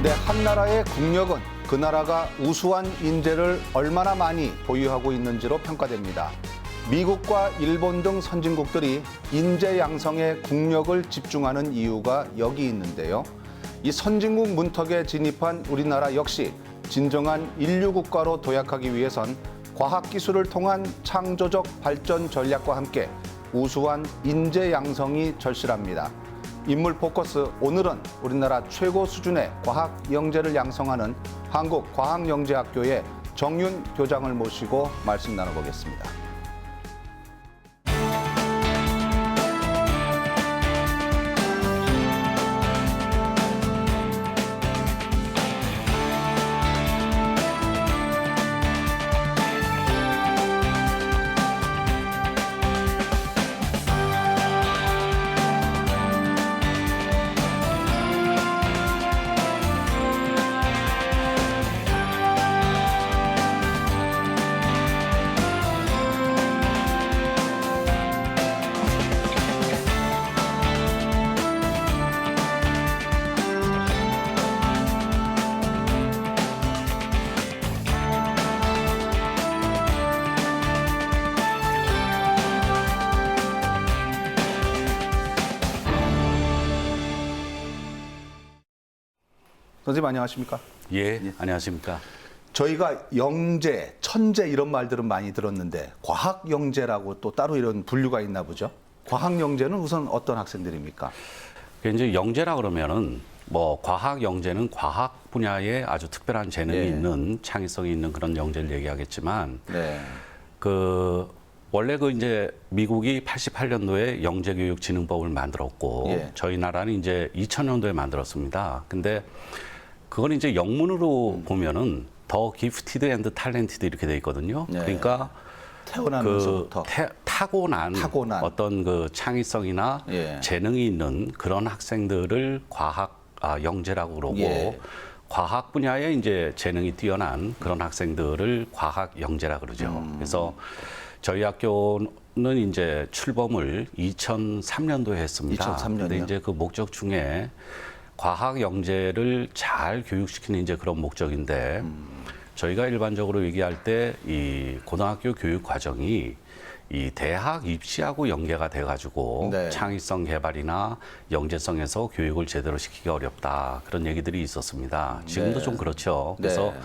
네, 한 나라의 국력은 그 나라가 우수한 인재를 얼마나 많이 보유하고 있는지로 평가됩니다. 미국과 일본 등 선진국들이 인재 양성에 국력을 집중하는 이유가 여기 있는데요. 이 선진국 문턱에 진입한 우리나라 역시 진정한 인류 국가로 도약하기 위해선 과학기술을 통한 창조적 발전 전략과 함께 우수한 인재 양성이 절실합니다. 인물 포커스, 오늘은 우리나라 최고 수준의 과학 영재를 양성하는 한국과학영재학교의 정윤 교장을 모시고 말씀 나눠보겠습니다. 선생님 안녕하십니까? 예, 안녕하십니까? 저희가 영재, 천재 이런 말들은 많이 들었는데 과학 영재라고 또 따로 이런 분류가 있나 보죠? 과학 영재는 우선 어떤 학생들입니까? 이제 영재라 그러면은 뭐 과학 영재는 과학 분야에 아주 특별한 재능이 네. 있는 창의성이 있는 그런 영재를 얘기하겠지만 네. 원래 이제 미국이 88년도에 영재교육진흥법을 만들었고 예. 저희 나라는 이제 2000년도에 만들었습니다. 근데 그건 이제 영문으로 보면은 더 기프티드 앤드 탤런티드 이렇게 돼 있거든요. 네. 그러니까 태어나면서부터 타고난 어떤 그 창의성이나 예. 재능이 있는 그런 학생들을 영재라고 그러고 예. 과학 분야에 이제 재능이 뛰어난 그런 학생들을 과학 영재라 그러죠. 그래서 저희 학교는 이제 출범을 2003년도에 했습니다. 2003년이요? 근데 이제 그 목적 중에 과학 영재를 잘 교육시키는 이제 그런 목적인데 저희가 일반적으로 얘기할 때 이 고등학교 교육 과정이 이 대학 입시하고 연계가 돼가지고 네. 창의성 개발이나 영재성에서 교육을 제대로 시키기 어렵다 그런 얘기들이 있었습니다. 지금도 네. 좀 그렇죠. 그래서 네.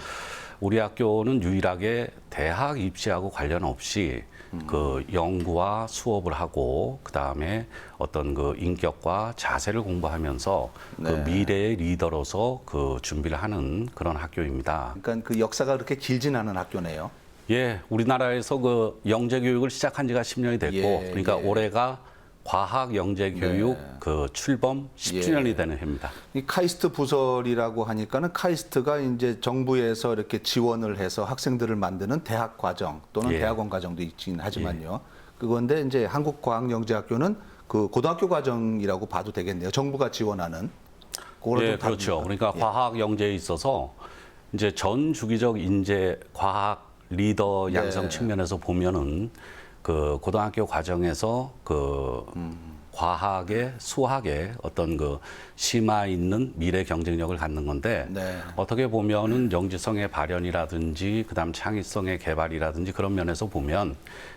우리 학교는 유일하게 대학 입시하고 관련 없이 그 연구와 수업을 하고 그다음에 어떤 그 인격과 자세를 공부하면서 그 네. 미래의 리더로서 그 준비를 하는 그런 학교입니다. 그러니까 그 역사가 그렇게 길진 않은 학교네요. 예, 우리나라에서 그 영재 교육을 시작한 지가 10년이 됐고 예, 그러니까 예. 올해가 과학 영재 교육 네. 그 출범 10주년이 예. 되는 해입니다. 이 카이스트 부설이라고 하니까는 카이스트가 이제 정부에서 이렇게 지원을 해서 학생들을 만드는 대학 과정 또는 예. 대학원 과정도 있긴 하지만요. 그건데 이제 한국과학영재학교는 그 고등학교 과정이라고 봐도 되겠네요. 정부가 지원하는. 그거랑 예, 좀 그렇죠. 다릅니까? 그러니까 과학 영재에 있어서 이제 전 주기적 인재 과학 리더 양성 네. 측면에서 보면은 그 고등학교 과정에서 그 과학에 수학에 어떤 그 심화 있는 미래 경쟁력을 갖는 건데 네. 어떻게 보면은 영재성의 발현이라든지 그다음 창의성의 개발이라든지 그런 면에서 보면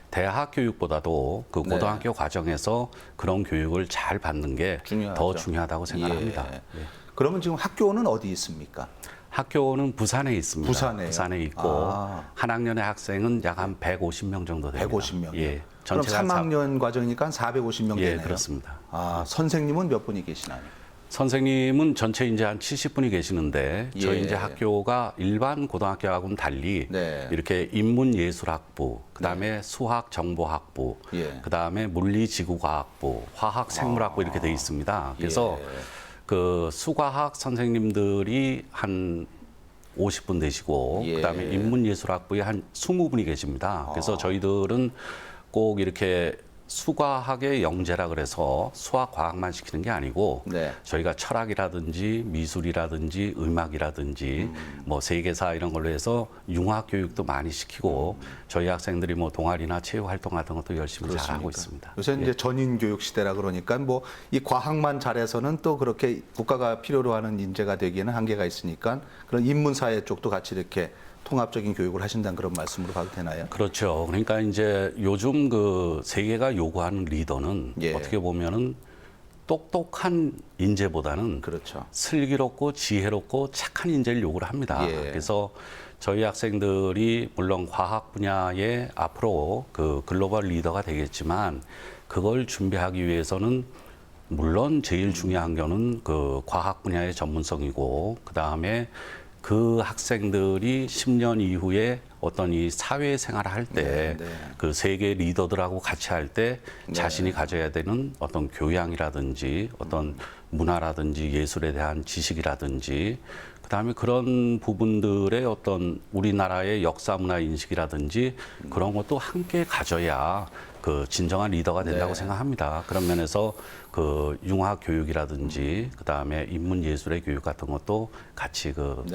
대학 교육보다도 그 네. 고등학교 과정에서 그런 교육을 잘 받는 게 중요하죠. 더 중요하다고 생각합니다. 예. 예. 그러면 지금 학교는 어디 있습니까? 학교는 부산에 있습니다. 부산에요? 부산에 있고 아. 한 학년의 학생은 약 한 150명 정도 됩니다. 150명. 예. 그럼 전체가 3학년 과정이니까 한 450명 예, 되네요. 그렇습니다. 아, 선생님은 몇 분이 계시나요? 선생님은 전체 이제 한 70분이 계시는데 저희 예. 이제 학교가 일반 고등학교하고는 달리 네. 이렇게 인문예술학부, 그다음에 수학정보학부, 예. 그다음에 물리지구과학부, 화학생물학부 이렇게 돼 있습니다. 그래서 예. 그 수과학 선생님들이 한 50분 되시고 예. 그다음에 인문예술학부에 한 20분이 계십니다. 그래서 저희들은 꼭 이렇게 수과학의 영재라 그래서 수학 과학만 시키는 게 아니고 네. 저희가 철학이라든지 미술이라든지 음악이라든지 뭐 세계사 이런 걸로 해서 융합 교육도 많이 시키고 저희 학생들이 뭐 동아리나 체육 활동 같은 것도 열심히 잘 하고 있습니다. 요새 이제 전인 교육 시대라 그러니까 뭐 이 과학만 잘해서는 또 그렇게 국가가 필요로 하는 인재가 되기에는 한계가 있으니까 그런 인문사회 쪽도 같이 이렇게 통합적인 교육을 하신다는 그런 말씀으로 봐도 되나요? 그렇죠. 그러니까 이제 요즘 그 세계가 요구하는 리더는 예. 어떻게 보면은 똑똑한 인재보다는 그렇죠. 슬기롭고 지혜롭고 착한 인재를 요구를 합니다. 예. 그래서 저희 학생들이 물론 과학 분야에 앞으로 그 글로벌 리더가 되겠지만 그걸 준비하기 위해서는 물론 제일 중요한 거는 그 과학 분야의 전문성이고 그다음에 그 학생들이 10년 이후에 어떤 이 사회 생활을 할 때 그 세계 리더들하고 같이 할 때 자신이 가져야 되는 어떤 교양이라든지 어떤 문화라든지 예술에 대한 지식이라든지 그다음에 그런 부분들의 어떤 우리나라의 역사 문화 인식이라든지 그런 것도 함께 가져야 그 진정한 리더가 된다고 생각합니다. 그런 면에서 그 융합 교육이라든지 그다음에 인문 예술의 교육 같은 것도 같이 그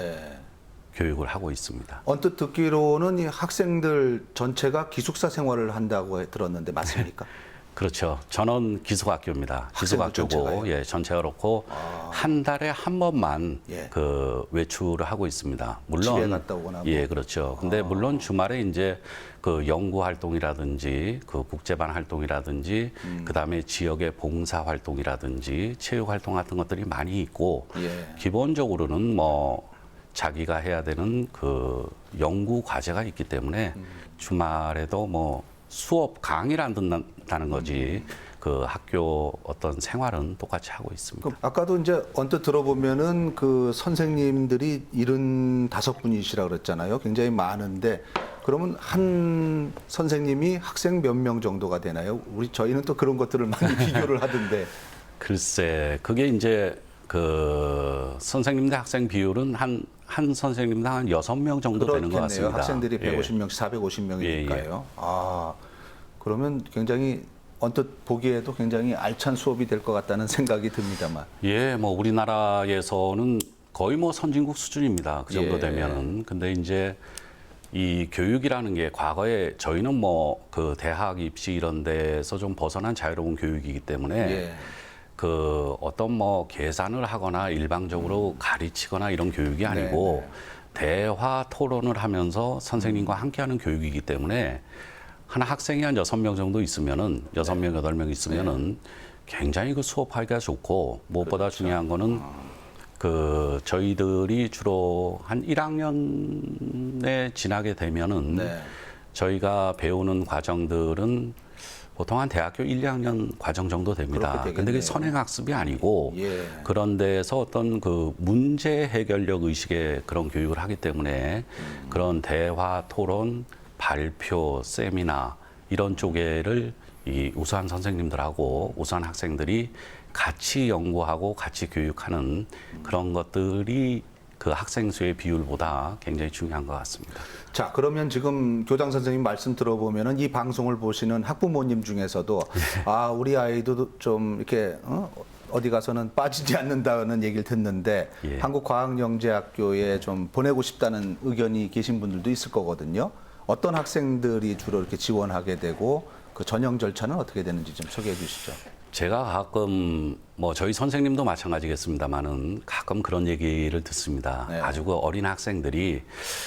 교육을 하고 있습니다. 언뜻 듣기로는 이 학생들 전체가 기숙사 생활을 한다고 들었는데 맞습니까? 그렇죠. 전원 기숙학교입니다. 기숙학교고, 전체가요? 예, 전체가 그렇고 한 달에 한 번만 예. 그 외출을 하고 있습니다. 물론 집에 갔다 오거나 뭐. 예, 그렇죠. 근데 물론 주말에 이제 그 연구 활동이라든지 그 국제반 활동이라든지 그다음에 지역의 봉사 활동이라든지 체육 활동 같은 것들이 많이 있고 예. 기본적으로는 뭐 자기가 해야 되는 그 연구 과제가 있기 때문에 주말에도 뭐 수업 강의를 안 듣는다는 거지 그 학교 어떤 생활은 똑같이 하고 있습니다. 그럼 아까도 이제 언뜻 들어보면은 그 선생님들이 75분이시라 그랬잖아요. 굉장히 많은데 그러면 한 선생님이 학생 몇 명 정도가 되나요? 저희는 또 그런 것들을 많이 비교를 하던데. 글쎄, 그게 이제 그 선생님 대 학생 비율은 한 선생님당 한 6명 정도 되는 것 그렇겠네요. 같습니다. 학생들이 예. 150명씩 450명이니까요. 예, 예. 아, 그러면 굉장히 언뜻 보기에도 굉장히 알찬 수업이 될 것 같다는 생각이 듭니다만. 예, 뭐 우리나라에서는 거의 뭐 선진국 수준입니다. 그 정도 예. 되면은. 근데 이제 이 교육이라는 게 과거에 저희는 뭐 그 대학 입시 이런 데서 좀 벗어난 자유로운 교육이기 때문에 예. 그 어떤 뭐 계산을 하거나 일방적으로 가르치거나 이런 교육이 아니고 대화 토론을 하면서 선생님과 함께하는 교육이기 때문에 한 학생이 한 6명 정도 있으면은 6명, 8명 있으면은 굉장히 그 수업하기가 좋고 무엇보다 중요한 거는 그 저희들이 주로 한 1학년에 지나게 되면은 저희가 배우는 과정들은 보통 한 대학교 1, 2학년 과정 정도 됩니다. 근데 그게 선행학습이 아니고 그런 데서 어떤 그 문제 해결력 의식의 그런 교육을 하기 때문에 그런 대화, 토론, 발표, 세미나 이런 쪽에를 이 우수한 선생님들하고 우수한 학생들이 같이 연구하고 같이 교육하는 그런 것들이 그 학생 수의 비율보다 굉장히 중요한 것 같습니다. 자, 그러면 지금 교장 선생님 말씀 들어보면은 이 방송을 보시는 학부모님 중에서도 아, 우리 아이도 좀 이렇게 어디 가서는 빠지지 않는다는 얘기를 듣는데 한국과학영재학교에 좀 보내고 싶다는 의견이 계신 분들도 있을 거거든요. 어떤 학생들이 주로 이렇게 지원하게 되고 그 전형 절차는 어떻게 되는지 좀 소개해 주시죠. 제가 가끔 뭐 저희 선생님도 마찬가지겠습니다만은 가끔 그런 얘기를 듣습니다. 아주 그 어린 학생들이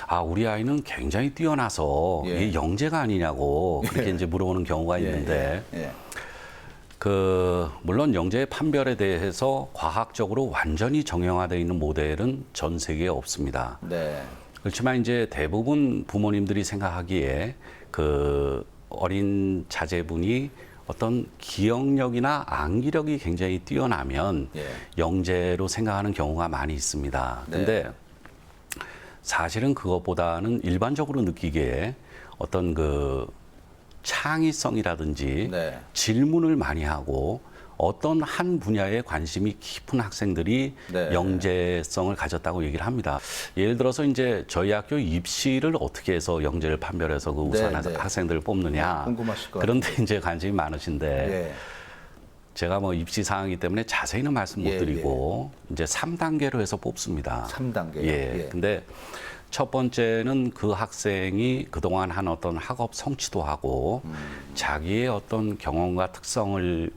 아 우리 아이는 굉장히 뛰어나서 이게 영재가 아니냐고 그렇게 이제 물어보는 경우가 있는데 그 물론 영재의 판별에 대해서 과학적으로 완전히 정형화되어 있는 모델은 전 세계에 없습니다. 그렇지만 이제 대부분 부모님들이 생각하기에 그 어린 자제분이 어떤 기억력이나 암기력이 굉장히 뛰어나면 영재로 생각하는 경우가 많이 있습니다. 근데 사실은 그것보다는 일반적으로 느끼기에 어떤 그 창의성이라든지 질문을 많이 하고 어떤 한 분야에 관심이 깊은 학생들이 네. 영재성을 가졌다고 얘기를 합니다. 예를 들어서 이제 저희 학교 입시를 어떻게 해서 영재를 판별해서 그 우수한 네. 학생들을 뽑느냐. 궁금하실 것 그런데 이제 관심이 많으신데 예. 제가 뭐 입시 상황이기 때문에 자세히는 말씀 못 예, 드리고 이제 3단계로 해서 뽑습니다. 3단계요. 예. 근데 첫 번째는 그 학생이 그동안 한 어떤 학업 성취도 하고 자기의 어떤 경험과 특성을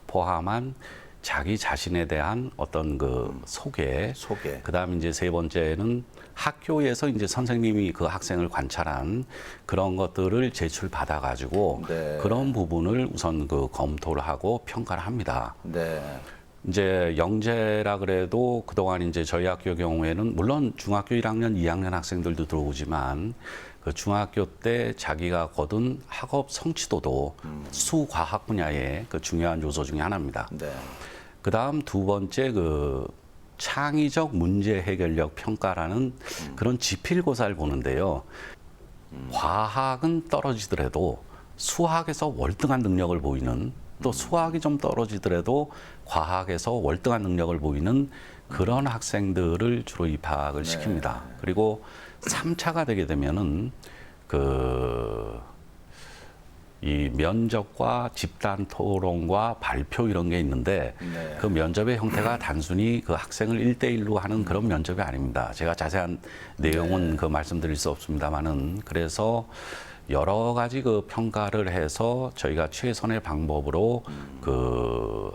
포함한 자기 자신에 대한 어떤 소개. 그다음에 이제 세 번째는 학교에서 이제 선생님이 그 학생을 관찰한 그런 것들을 제출받아 가지고 네. 그런 부분을 우선 검토를 하고 평가를 합니다. 네. 이제 영재라 그래도 그동안 이제 저희 학교 경우에는 물론 중학교 1학년, 2학년 학생들도 들어오지만 그 중학교 때 자기가 거둔 학업 성취도도 수과학 분야의 그 중요한 요소 중에 하나입니다. 네. 그다음 두 번째 창의적 문제 해결력 평가라는 그런 지필고사를 보는데요. 과학은 떨어지더라도 수학에서 월등한 능력을 보이는 또 수학이 좀 떨어지더라도 과학에서 월등한 능력을 보이는 그런 학생들을 주로 입학을 시킵니다. 그리고 3차가 되게 되면은 이 면접과 집단 토론과 발표 이런 게 있는데 그 면접의 형태가 단순히 그 학생을 1대1로 하는 그런 면접이 아닙니다. 제가 자세한 내용은 말씀드릴 수 없습니다만은 그래서 여러 가지 평가를 해서 저희가 최선의 방법으로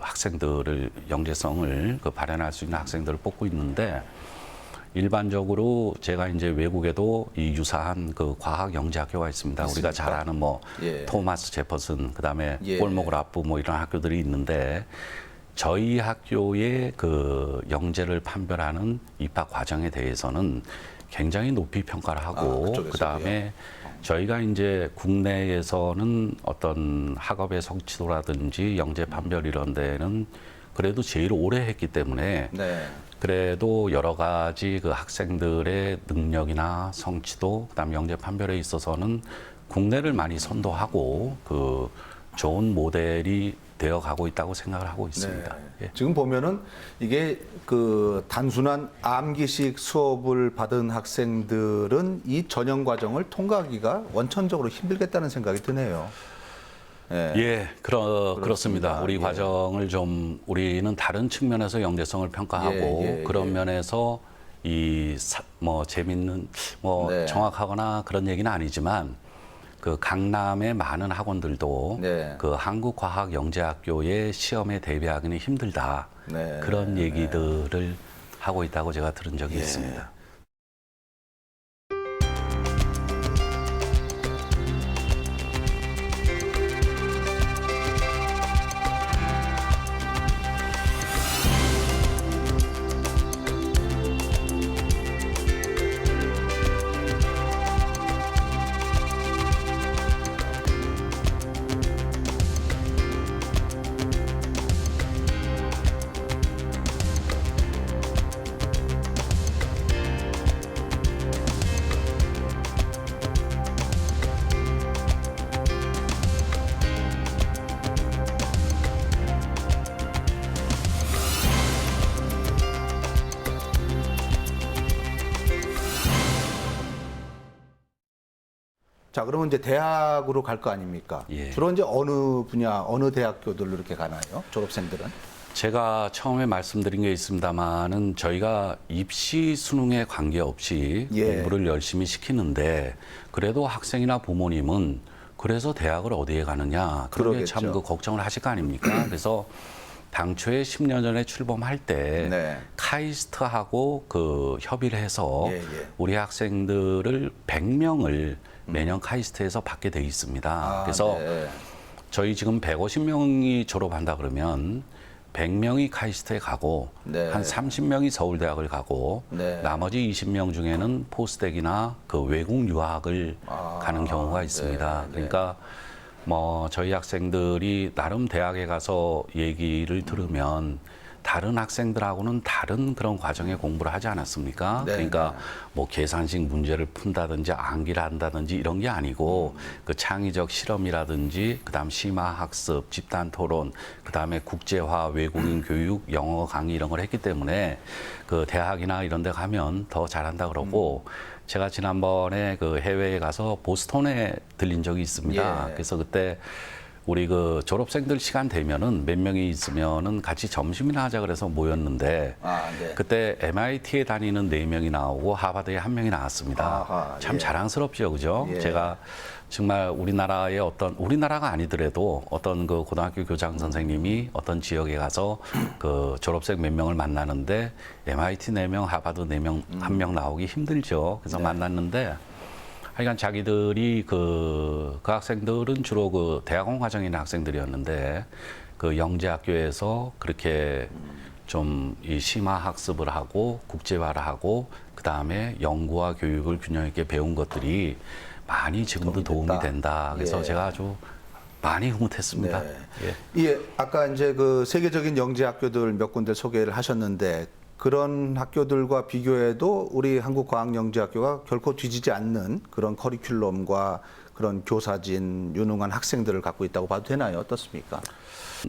학생들을 영재성을 발현할 수 있는 학생들을 뽑고 있는데 일반적으로 제가 이제 외국에도 이 유사한 과학 영재 학교가 있습니다. 우리가 잘 아는 토마스 제퍼슨, 그다음에 볼모그라프 이런 학교들이 있는데 저희 학교의 영재를 판별하는 입학 과정에 대해서는 굉장히 높이 평가를 하고 그다음에 저희가 이제 국내에서는 어떤 학업의 성취도라든지 영재 판별 이런 데는 그래도 제일 오래 했기 때문에 그래도 여러 가지 학생들의 능력이나 성취도 그다음 영재 판별에 있어서는 국내를 많이 선도하고 좋은 모델이 되어 가고 있다고 생각을 하고 있습니다. 예. 지금 보면은 이게 단순한 암기식 수업을 받은 학생들은 이 전형 과정을 통과하기가 원천적으로 힘들겠다는 생각이 드네요. 예, 그렇습니다. 우리 과정을 우리는 다른 측면에서 영재성을 평가하고 그런 면에서 재밌는 정확하거나 그런 얘기는 아니지만 강남의 많은 학원들도 한국과학영재학교의 시험에 대비하기는 힘들다. 그런 얘기들을 하고 있다고 제가 들은 적이 있습니다. 자, 그러면 이제 대학으로 갈 거 아닙니까? 주로 이제 어느 분야, 어느 대학교들로 이렇게 가나요? 졸업생들은? 제가 처음에 말씀드린 게 있습니다만은 저희가 입시 수능에 관계없이 공부를 열심히 시키는데 그래도 학생이나 부모님은 그래서 대학을 어디에 가느냐 그런 게 참 걱정을 하실 거 아닙니까? 그래서 당초에 10년 전에 출범할 때 카이스트하고 협의를 해서 우리 학생들을 100명을 매년 카이스트에서 받게 돼 있습니다. 그래서 저희 지금 150명이 졸업한다 그러면 100명이 카이스트에 가고 한 30명이 서울대학을 가고 나머지 20명 중에는 포스텍이나 외국 유학을 가는 경우가 있습니다. 그러니까 저희 학생들이 나름 대학에 가서 얘기를 들으면 다른 학생들하고는 다른 그런 과정의 공부를 하지 않았습니까? 네. 그러니까 뭐 계산식 문제를 푼다든지 암기를 한다든지 이런 게 아니고 그 창의적 실험이라든지 그다음 심화 학습, 집단 토론, 그다음에 국제화, 외국인 교육, 영어 강의 이런 걸 했기 때문에 그 대학이나 이런 데 가면 더 잘한다 그러고 제가 지난번에 그 해외에 가서 보스턴에 들린 적이 있습니다. 예. 그래서 그때 우리 그 졸업생들 시간 되면은 몇 명이 있으면은 같이 점심이나 하자 그래서 모였는데 네. 그때 MIT에 다니는 4명이 나오고 하버드에 1명이 나왔습니다. 아하, 참 예. 자랑스럽죠, 그죠? 예. 제가 정말 우리나라의 우리나라가 아니더라도 어떤 그 고등학교 교장 선생님이 어떤 지역에 가서 그 졸업생 몇 명을 만나는데 MIT 4명, 하버드 4명, 1명 나오기 힘들죠. 그래서 만났는데 하여간 자기들이 그 학생들은 주로 그 대학원 과정에 있는 학생들이었는데 그 영재학교에서 그렇게 좀 이 심화 학습을 하고 국제화를 하고 그 다음에 연구와 교육을 균형 있게 배운 것들이 많이 지금도 도움이 된다. 그래서 예. 제가 아주 많이 흐뭇했습니다. 네. 예. 예, 아까 이제 그 세계적인 영재 학교들 몇 군데 소개를 하셨는데 그런 학교들과 비교해도 우리 한국과학영재학교가 결코 뒤지지 않는 그런 커리큘럼과 그런 교사진, 유능한 학생들을 갖고 있다고 봐도 되나요? 어떻습니까?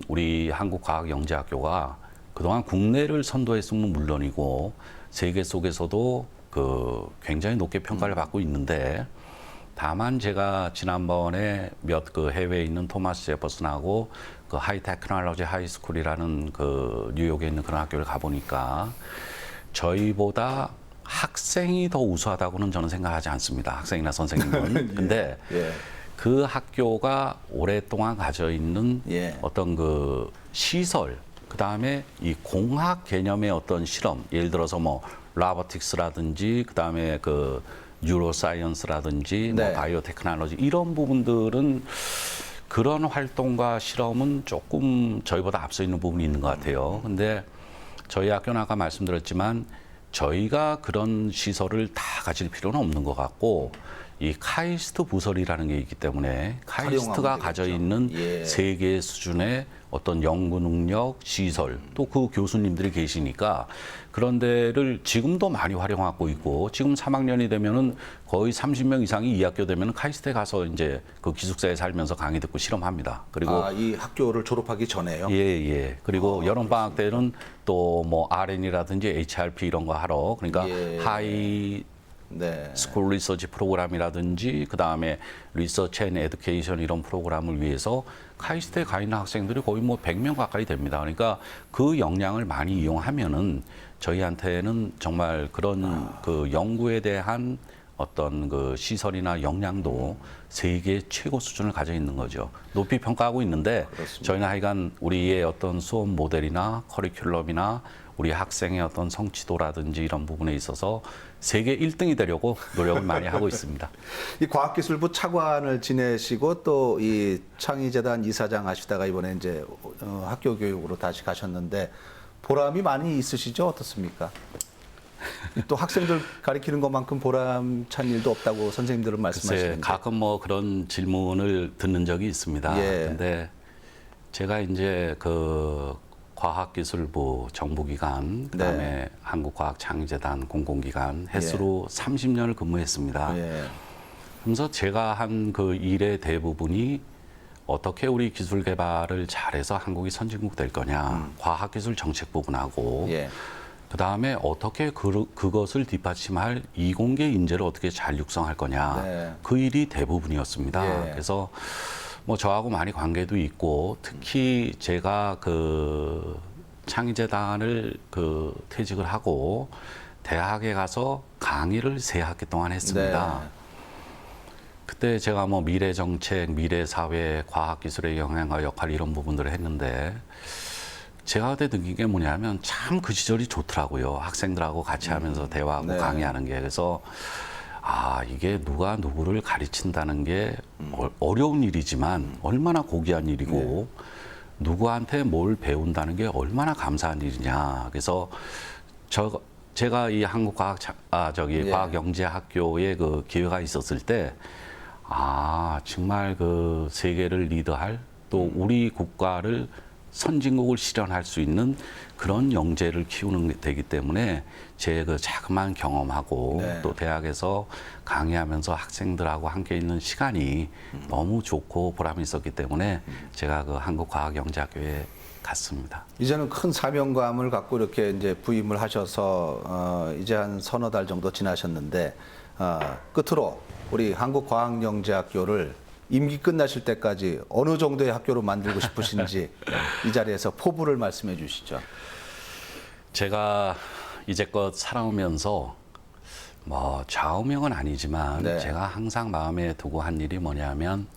우리 한국과학영재학교가 그동안 국내를 선도했으면 물론이고 세계 속에서도 그 굉장히 높게 평가를 받고 있는데 다만 제가 지난번에 몇 그 해외에 있는 토마스 제퍼슨하고 그 하이테크놀로지 하이스쿨이라는 그 뉴욕에 있는 그런 학교를 가보니까 저희보다 학생이 더 우수하다고는 저는 생각하지 않습니다. 학생이나 선생님은. 근데 예. 그 학교가 오랫동안 가져 있는 예. 어떤 그 시설, 그 다음에 이 공학 개념의 어떤 실험, 예를 들어서 뭐 라보틱스라든지, 그 다음에 그 뉴로사이언스라든지, 네. 뭐 바이오 테크놀로지 이런 부분들은 그런 활동과 실험은 조금 저희보다 앞서 있는 부분이 있는 것 같아요. 근데 저희 학교는 아까 말씀드렸지만 저희가 그런 시설을 다 가질 필요는 없는 것 같고 이 카이스트 부설이라는 게 있기 때문에 카이스트가 활용하면 가져 되겠죠. 있는 예. 세계 수준의 어떤 연구 능력, 시설, 또 그 교수님들이 계시니까 그런 데를 지금도 많이 활용하고 있고 지금 3학년이 되면은 거의 30명 이상이 이 학교 되면은 카이스트에 가서 이제 그 기숙사에 살면서 강의 듣고 실험합니다. 그리고 이 학교를 졸업하기 전에요? 예, 예. 그리고 여름방학 때는 또 뭐 RN이라든지 HRP 이런 거 하러 그러니까 예. 하이 네. 스쿨 리서치 프로그램이라든지 그다음에 리서치 앤 에듀케이션 이런 프로그램을 위해서 카이스트에 가 있는 학생들이 거의 뭐 100명 가까이 됩니다. 그러니까 그 역량을 많이 이용하면은 저희한테는 정말 그런 그 연구에 대한 어떤 그 시설이나 역량도 세계 최고 수준을 가져 있는 거죠. 높이 평가하고 있는데 그렇습니다. 저희는 하여간 우리의 어떤 수업 모델이나 커리큘럼이나 우리 학생의 어떤 성취도라든지 이런 부분에 있어서 세계 1등이 되려고 노력을 많이 하고 있습니다. 이 과학기술부 차관을 지내시고 또 이 창의재단 이사장 하시다가 이번에 이제 학교 교육으로 다시 가셨는데 보람이 많이 있으시죠? 어떻습니까? 또 학생들 가르치는 것만큼 보람찬 일도 없다고 선생님들은 글쎄, 말씀하시는데. 가끔 뭐 그런 질문을 듣는 적이 있습니다. 예. 근데 제가 이제 그 과학기술부 정부기관, 그다음에 네. 한국과학창의재단 공공기관 횟수로 30년을 근무했습니다. 예. 그래서 제가 한 그 일의 대부분이 어떻게 우리 기술 개발을 잘해서 한국이 선진국 될 거냐, 과학기술 정책 부분하고 예. 그다음에 어떻게 그것을 뒷받침할 이공계 인재를 어떻게 잘 육성할 거냐, 네. 그 일이 대부분이었습니다. 예. 그래서 뭐 저하고 많이 관계도 있고 특히 제가 그 창의재단을 그 퇴직을 하고 대학에 가서 강의를 3학기 동안 했습니다. 네. 그때 제가 뭐 미래 정책, 미래 사회, 과학 기술의 영향과 역할 이런 부분들을 했는데 제가 그때 느낀 게 뭐냐면 참 그 시절이 좋더라고요. 학생들하고 같이 하면서 대화하고 네. 강의하는 게. 그래서 이게 누가 누구를 가르친다는 게 어려운 일이지만 얼마나 고귀한 일이고 누구한테 뭘 배운다는 게 얼마나 감사한 일이냐. 그래서 제가 이 과학영재학교에 그 기회가 있었을 때 정말 그 세계를 리드할 또 우리 국가를 선진국을 실현할 수 있는 그런 영재를 키우는 되기 때문에 제 그 자그마한 경험하고 네. 또 대학에서 강의하면서 학생들하고 함께 있는 시간이 너무 좋고 보람이 있었기 때문에 제가 그 한국과학영재학교에 갔습니다. 이제는 큰 사명감을 갖고 이렇게 이제 부임을 하셔서 이제 한 서너 달 정도 지나셨는데 끝으로 우리 한국과학영재학교를 임기 끝나실 때까지 어느 정도의 학교로 만들고 싶으신지 이 자리에서 포부를 말씀해 주시죠. 제가 이제껏 살아오면서 뭐 좌우명은 아니지만 네. 제가 항상 마음에 두고 한 일이 뭐냐면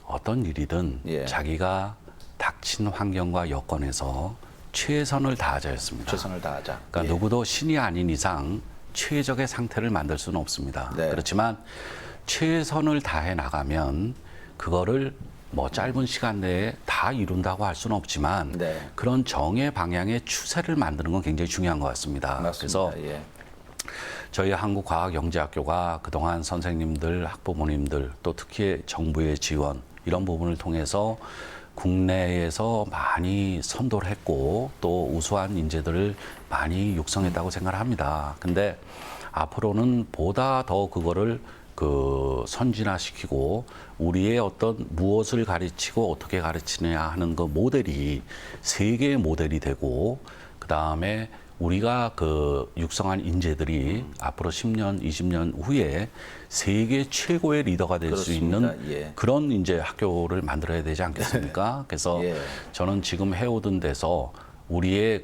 어떤 일이든 예. 자기가 닥친 환경과 여건에서 최선을 다하자였습니다. 최선을 다하자. 그러니까 예. 누구도 신이 아닌 이상 최적의 상태를 만들 수는 없습니다. 네. 그렇지만 최선을 다해 나가면 그거를 뭐 짧은 시간 내에 다 이룬다고 할 수는 없지만 네. 그런 정의 방향의 추세를 만드는 건 굉장히 중요한 것 같습니다. 맞습니다. 그래서 예. 저희 한국과학영재학교가 그동안 선생님들, 학부모님들 또 특히 정부의 지원 이런 부분을 통해서 국내에서 많이 선도를 했고 또 우수한 인재들을 많이 육성했다고 생각을 합니다. 근데 앞으로는 보다 더 그거를 선진화시키고 우리의 어떤 무엇을 가르치고 어떻게 가르치느냐 하는 그 모델이 세계의 모델이 되고 그다음에 우리가 육성한 인재들이 앞으로 10년, 20년 후에 세계 최고의 리더가 될 수 그렇습니다. 있는 예. 그런 이제 학교를 만들어야 되지 않겠습니까? 그래서 예. 저는 지금 해오던 데서 우리의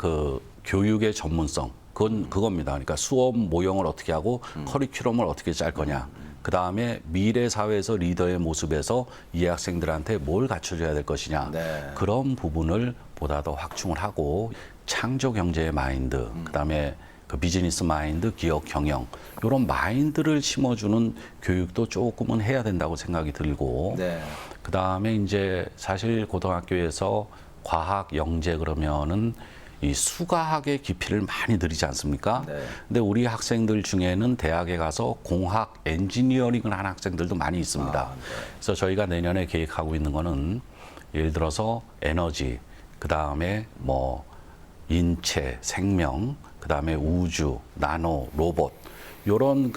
교육의 전문성 그겁니다. 그러니까 수업 모형을 어떻게 하고 커리큘럼을 어떻게 짤 거냐. 그다음에 미래 사회에서 리더의 모습에서 이 학생들한테 뭘 갖춰줘야 될 것이냐. 네. 그런 부분을 보다 더 확충을 하고 창조 경제의 마인드, 그다음에 그 비즈니스 마인드, 기업 경영 이런 마인드를 심어주는 교육도 조금은 해야 된다고 생각이 들고 네. 그다음에 이제 사실 고등학교에서 과학 영재 그러면은 이 수과학의 깊이를 많이 들이지 않습니까? 네. 근데 우리 학생들 중에는 대학에 가서 공학, 엔지니어링을 하는 학생들도 많이 있습니다. 네. 그래서 저희가 내년에 계획하고 있는 거는 예를 들어서 에너지, 그다음에 뭐 인체, 생명, 그다음에 우주, 나노, 로봇 요런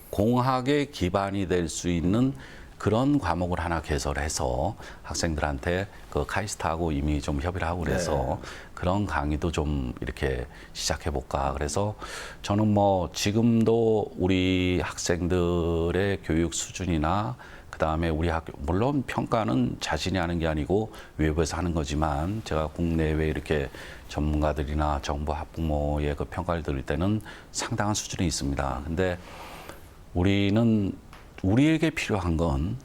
공학의 기반이 될 수 있는 그런 과목을 하나 개설해서 학생들한테 카이스트하고 이미 좀 협의를 하고 그래서 그런 강의도 좀 이렇게 시작해 볼까. 그래서 저는 뭐 지금도 우리 학생들의 교육 수준이나 그다음에 우리 학교 물론 평가는 자신이 하는 게 아니고 외부에서 하는 거지만 제가 국내외 이렇게 전문가들이나 정부 학부모의 그 평가를 들을 때는 상당한 수준이 있습니다. 근데 우리에게 필요한 건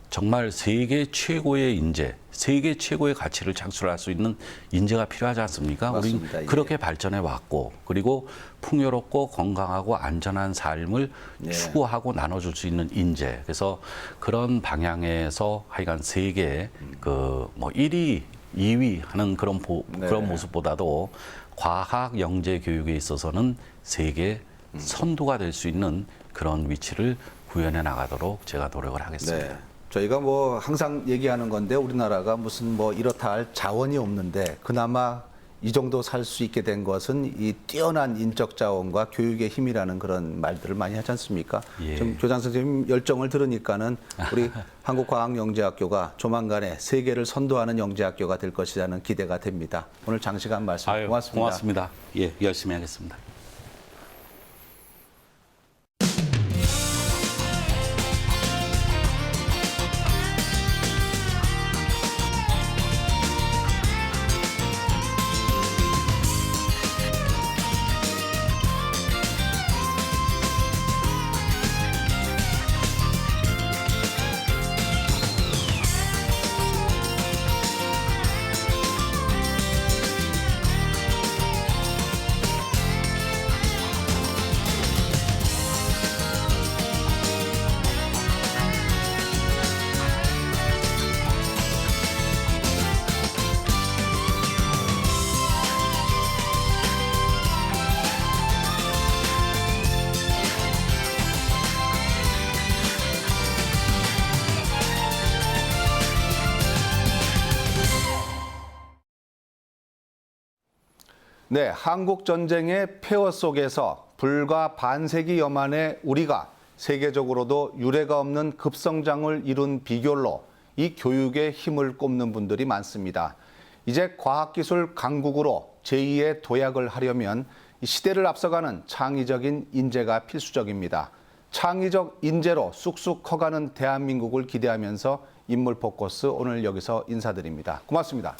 정말 세계 최고의 인재, 세계 최고의 가치를 창출할 수 있는 인재가 필요하지 않습니까? 맞습니다. 우리 예. 그렇게 발전해 왔고 그리고 풍요롭고 건강하고 안전한 삶을 예. 추구하고 나눠줄 수 있는 인재. 그래서 그런 방향에서 하여간 세계 뭐 1위, 2위 하는 그런 그런 모습보다도 과학 영재 교육에 있어서는 세계 선두가 될 수 있는 그런 위치를 구현해 나가도록 제가 노력을 하겠습니다. 네. 저희가 뭐 항상 얘기하는 건데 우리나라가 무슨 뭐 이렇다 할 자원이 없는데 그나마 이 정도 살 수 있게 된 것은 이 뛰어난 인적 자원과 교육의 힘이라는 그런 말들을 많이 하지 않습니까? 예. 지금 교장 선생님 열정을 들으니까는 우리 한국과학영재학교가 조만간에 세계를 선도하는 영재학교가 될 것이라는 기대가 됩니다. 오늘 장시간 말씀 고맙습니다. 고맙습니다. 예, 열심히 하겠습니다. 네, 한국 전쟁의 폐허 속에서 불과 반세기여 만에 우리가 세계적으로도 유례가 없는 급성장을 이룬 비결로 이 교육에 힘을 꼽는 분들이 많습니다. 이제 과학기술 강국으로 제2의 도약을 하려면 이 시대를 앞서가는 창의적인 인재가 필수적입니다. 창의적 인재로 쑥쑥 커가는 대한민국을 기대하면서 인물 포커스 오늘 여기서 인사드립니다. 고맙습니다.